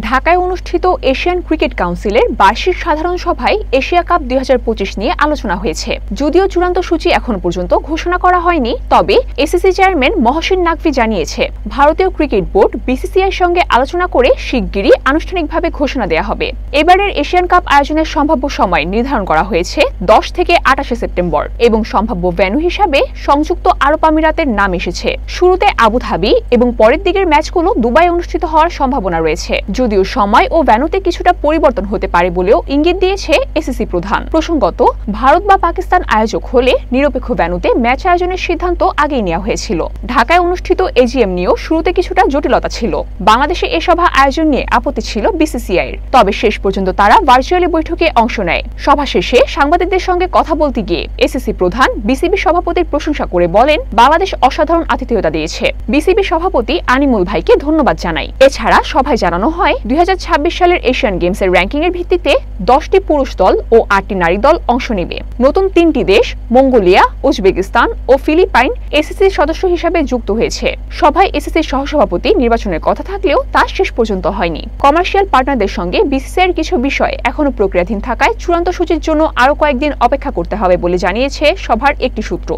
ঢাকায় অনুষ্ঠিত Asian cricket কাউন্সিলের বার্ষিক সাধারণ সভায় এশিয়া কাপ ২০২৫ নিয়ে আলোচনা হয়েছে। যদিও চূড়ান্ত সূচি এখন পর্যন্ত ঘোষণা করা হয়নি, তবে এসিসি চেয়ারম্যান মহসিন নাকভি জানিয়েছে, ভারতীয় ক্রিকেট বোর্ড বিসিসিআইর সঙ্গে আলোচনা করে শিগগিরই আনুষ্ঠানিকভাবে ঘোষণা দেওয়া হবে। এবারের এশিয়ান কাপ আয়োজনের সম্ভাব্য সময় নির্ধারণ করা হয়েছে ১০ থেকে ২৮ সেপ্টেম্বর এবং সম্ভাব্য ভেন্যু হিসাবে সংযুক্ত আরব আমিরাতের নাম এসেছে। শুরুতে আবুধাবি এবং পরের দিকের ম্যাচগুলো দুবাই অনুষ্ঠিত হওয়ার সম্ভাবনা রয়েছে। যদিও সময় ও ভেন্যুতে কিছুটা পরিবর্তন হতে পারে বলেও ইঙ্গিত দিয়েছে এসিসি প্রধান। প্রসঙ্গত, ভারত বা পাকিস্তান আয়োজক হলে নিরপেক্ষ ভেন্যুতে ম্যাচ আয়োজনের সিদ্ধান্ত আগেই নেওয়া হয়েছিল। ঢাকায় অনুষ্ঠিত এজিএম নিয়েও শুরুতে কিছুটা জটিলতা ছিল। বাংলাদেশে এ সভা আয়োজন নিয়ে আপত্তি ছিল বিসিসিআইয়ের, তবে শেষ পর্যন্ত তারা ভার্চুয়ালি বৈঠকে অংশ নেয়। সভা শেষে সাংবাদিকদের সঙ্গে কথা বলতে গিয়ে এসিসি প্রধান বিসিবি সভাপতির প্রশংসা করে বলেন, বাংলাদেশ অসাধারণ আতিথেয়তা দিয়েছে। বিসিবি সভাপতি আনিমুল ভাইকে ধন্যবাদ জানাই। এছাড়া সভায় জানানো হয় ২০২৬ সালের এশিয়ান গেমসের র্যাঙ্কিং এর ভিত্তিতে ১০টি পুরুষ দল ও ৮টি নারী দল অংশ নেবে। নতুন ৩টি দেশ মঙ্গোলিয়া, উজবেকিস্তান ও ফিলিপাইন এসিসির সদস্য হিসেবে যুক্ত হয়েছে। সভায় এসিসির সহসভাপতি নির্বাচনের কথা থাকলেও তা শেষ পর্যন্ত হয়নি। কমার্শিয়াল পার্টনারদের সঙ্গে বিসিসিআইয়ের কিছু বিষয় এখনো প্রক্রিয়াধীন থাকায় চূড়ান্ত সূচির জন্য আরও কয়েকদিন অপেক্ষা করতে হবে বলে জানিয়েছে সভার একটি সূত্র।